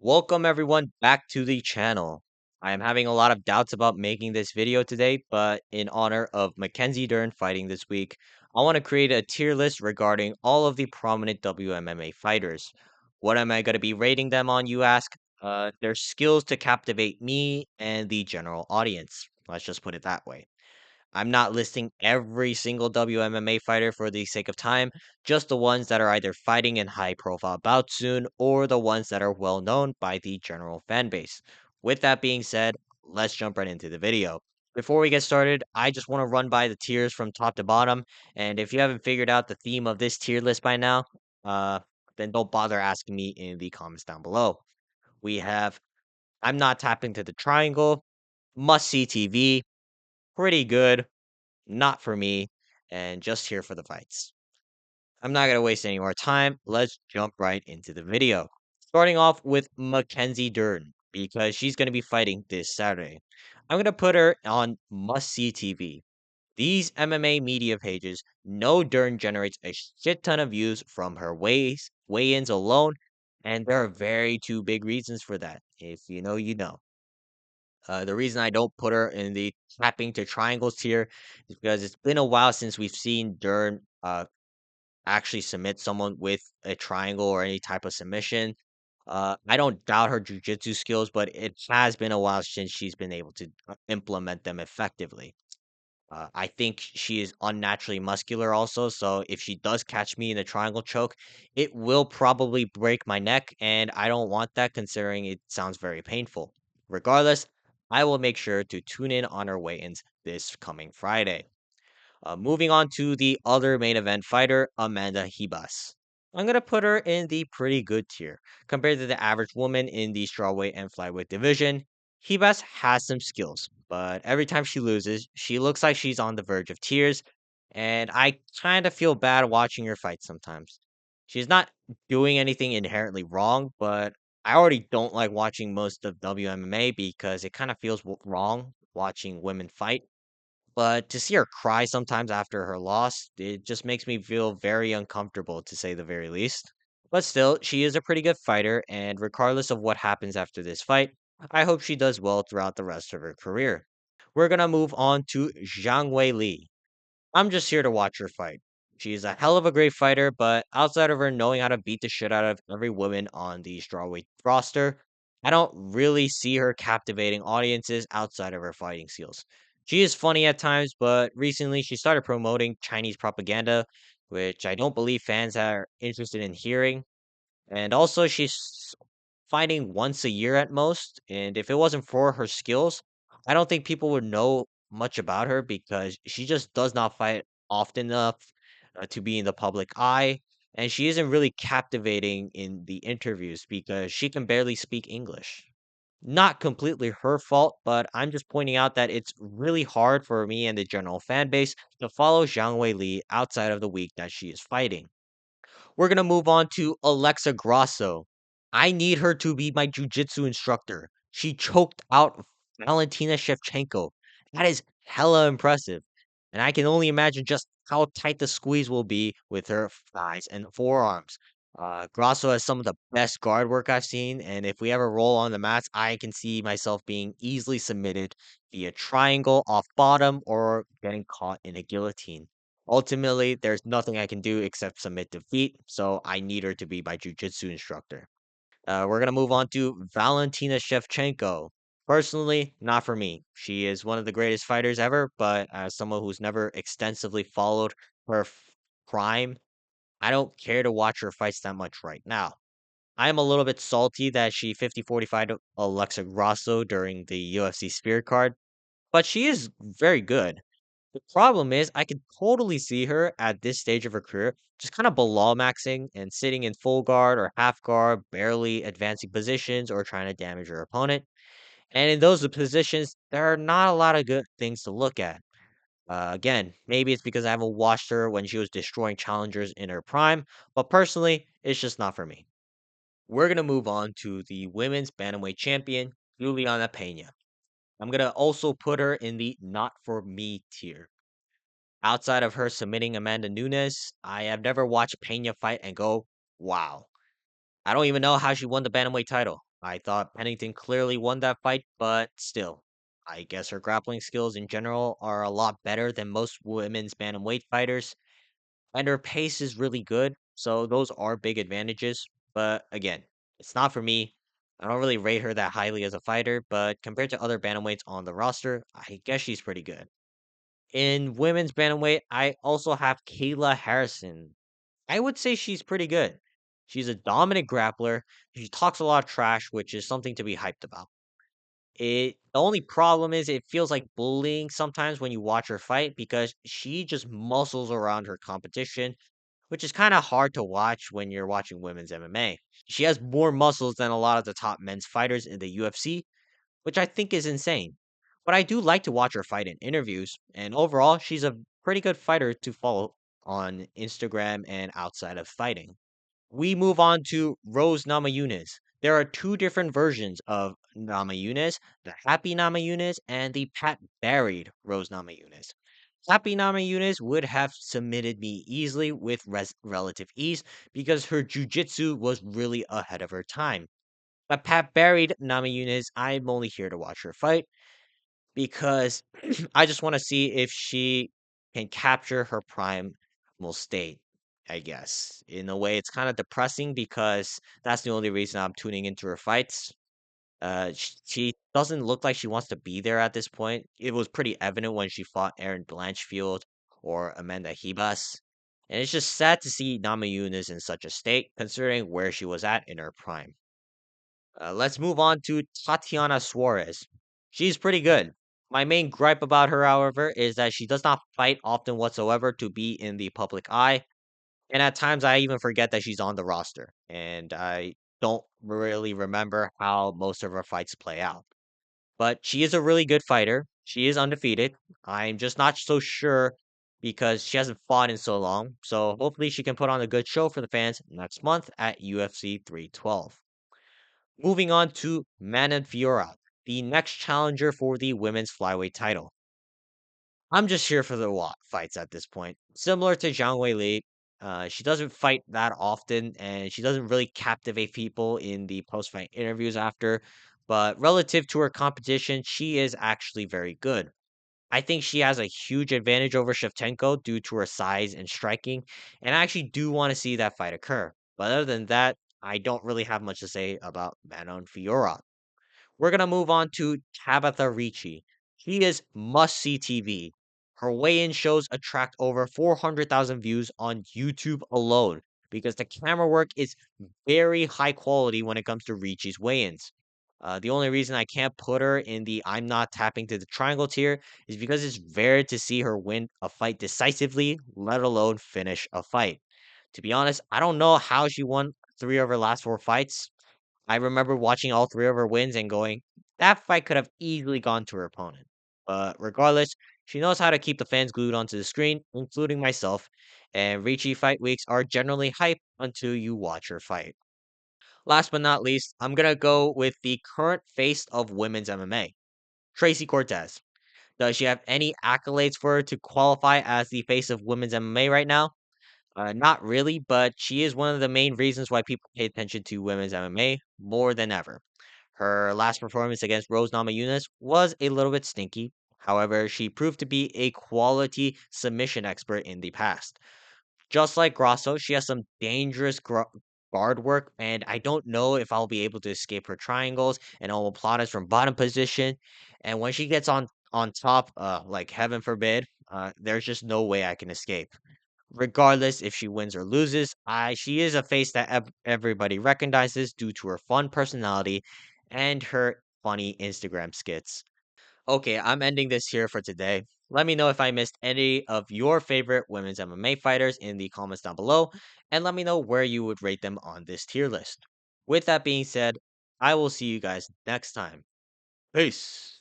Welcome everyone back to the channel. I am having a lot of doubts about making this video today, but in honor of Mackenzie Dern fighting this week, I want to create a tier list regarding all of the prominent WMMA fighters. What am I going to be rating them on, you ask? Their skills to captivate me and the general audience. Let's just put it that way. I'm not listing every single WMMA fighter for the sake of time, just the ones that are either fighting in high profile bouts soon or the ones that are well known by the general fan base. With that being said, let's jump right into the video. Before we get started, I just want to run by the tiers from top to bottom, and if you haven't figured out the theme of this tier list by now, uh, then don't bother asking me in the comments down below. We have I'm not tapping to the triangle, must see TV, pretty good, not for me, and just here for the fights. I'm not going to waste any more time. Let's jump right into the video. Starting off with Mackenzie Dern, because she's going to be fighting this Saturday. I'm going to put her on must see TV. These MMA media pages know Dern generates a shit ton of views from her weigh-ins alone, and there are very two big reasons for that. If you know, you know. The reason I don't put her in the tapping to triangles tier is because it's been a while since we've seen Dern actually submit someone with a triangle or any type of submission. I don't doubt her jujitsu skills, but it has been a while since she's been able to implement them effectively. I think she is unnaturally muscular also, so if she does catch me in a triangle choke, it will probably break my neck, and I don't want that considering it sounds very painful. Regardless, I will make sure to tune in on her weigh-ins this coming Friday. Moving on to the other main event fighter, Amanda Hibas. I'm going to put her in the pretty good tier. Compared to the average woman in the strawweight and flyweight division, Hibas has some skills, but every time she loses, she looks like she's on the verge of tears, and I kind of feel bad watching her fight sometimes. She's not doing anything inherently wrong, but I already don't like watching most of WMMA because it kind of feels wrong watching women fight, but to see her cry sometimes after her loss, it just makes me feel very uncomfortable to say the very least. But still, she is a pretty good fighter, and regardless of what happens after this fight, I hope she does well throughout the rest of her career. We're gonna move on to Zhang Wei Li. I'm just here to watch her fight. She's a hell of a great fighter, but outside of her knowing how to beat the shit out of every woman on the strawweight roster, I don't really see her captivating audiences outside of her fighting skills. She is funny at times, but recently she started promoting Chinese propaganda, which I don't believe fans are interested in hearing. And also, she's fighting once a year at most. And if it wasn't for her skills, I don't think people would know much about her because she just does not fight often enough to be in the public eye. And she isn't really captivating in the interviews because she can barely speak English. Not completely her fault, but I'm just pointing out that it's really hard for me and the general fan base to follow Zhang Wei Li outside of the week that she is fighting. We're gonna move on to Alexa Grasso. I need her to be my jujitsu instructor. She choked out Valentina Shevchenko. That is hella impressive. And I can only imagine just how tight the squeeze will be with her thighs and forearms. Grasso has some of the best guard work I've seen, and if we ever roll on the mats, I can see myself being easily submitted via triangle off bottom or getting caught in a guillotine. Ultimately, there's nothing I can do except submit defeat, so I need her to be my jujitsu instructor. We're gonna move on to Valentina Shevchenko. Personally, not for me. She is one of the greatest fighters ever, but as someone who's never extensively followed her prime, I don't care to watch her fights that much right now. I am a little bit salty that she 50-45 Alexa Grasso during the UFC Spear card, but she is very good. The problem is, I can totally see her at this stage of her career just kind of below maxing and sitting in full guard or half guard, barely advancing positions or trying to damage her opponent. And in those positions, there are not a lot of good things to look at. Again, maybe it's because I haven't watched her when she was destroying challengers in her prime, but personally, it's just not for me. We're going to move on to the women's bantamweight champion, Juliana Pena. I'm going to also put her in the not for me tier. Outside of her submitting Amanda Nunes, I have never watched Pena fight and go, wow. I don't even know how she won the bantamweight title. I thought Pennington clearly won that fight, but still, I guess her grappling skills in general are a lot better than most women's bantamweight fighters, and her pace is really good, so those are big advantages. But again, it's not for me. I don't really rate her that highly as a fighter, but compared to other bantamweights on the roster, I guess she's pretty good. In women's bantamweight, I also have Kayla Harrison. I would say she's pretty good. She's a dominant grappler. She talks a lot of trash, which is something to be hyped about. The only problem is it feels like bullying sometimes when you watch her fight because she just muscles around her competition, which is kind of hard to watch when you're watching women's MMA. She has more muscles than a lot of the top men's fighters in the UFC, which I think is insane. But I do like to watch her fight in interviews, and overall, she's a pretty good fighter to follow on Instagram and outside of fighting. We move on to Rose Namajunas. There are two different versions of Namajunas, the Happy Namajunas and the Pat Buried Rose Namajunas. Happy Namajunas would have submitted me easily with relative ease because her jujitsu was really ahead of her time. But Pat Buried Namajunas, I'm only here to watch her fight because I just want to see if she can capture her primal state. I guess in a way, it's kind of depressing because that's the only reason I'm tuning into her fights. She doesn't look like she wants to be there at this point. It was pretty evident when she fought Erin Blanchfield or Amanda Ribas. And it's just sad to see Nama Yunus in such a state, considering where she was at in her prime. Let's move on to Tatiana Suarez. She's pretty good. My main gripe about her, however, is that she does not fight often whatsoever to be in the public eye. And at times, I even forget that she's on the roster. And I don't really remember how most of her fights play out. But she is a really good fighter. She is undefeated. I'm just not so sure because she hasn't fought in so long. So hopefully, she can put on a good show for the fans next month at UFC 312. Moving on to Manon Fiorot, the next challenger for the women's flyweight title. I'm just here for the fights at this point. Similar to Zhang Weili, she doesn't fight that often, and she doesn't really captivate people in the post-fight interviews after. But relative to her competition, she is actually very good. I think she has a huge advantage over Shevchenko due to her size and striking, and I actually do want to see that fight occur. But other than that, I don't really have much to say about Manon Fiorot. We're gonna move on to Tabitha Ricci. She is must-see TV. Her weigh-in shows attract over 400,000 views on YouTube alone because the camera work is very high quality when it comes to Ricci's weigh-ins. The only reason I can't put her in the I'm not tapping to the triangle tier is because it's rare to see her win a fight decisively, let alone finish a fight. To be honest, I don't know how she won three of her last four fights. I remember watching all three of her wins and going, that fight could have easily gone to her opponent. But regardless, she knows how to keep the fans glued onto the screen, including myself, and Ricci fight weeks are generally hype until you watch her fight. Last but not least, I'm gonna go with the current face of women's MMA, Tracy Cortez. Does she have any accolades for her to qualify as the face of women's MMA right now? Not really, but she is one of the main reasons why people pay attention to women's MMA more than ever. Her last performance against Rose Namajunas was a little bit stinky. However, she proved to be a quality submission expert in the past. Just like Grosso, she has some dangerous guard work, and I don't know if I'll be able to escape her triangles and omoplatas from bottom position. And when she gets on top, like heaven forbid, there's just no way I can escape. Regardless if she wins or loses, she is a face that everybody recognizes due to her fun personality and her funny Instagram skits. Okay, I'm ending this here for today. Let me know if I missed any of your favorite women's MMA fighters in the comments down below, and let me know where you would rate them on this tier list. With that being said, I will see you guys next time. Peace.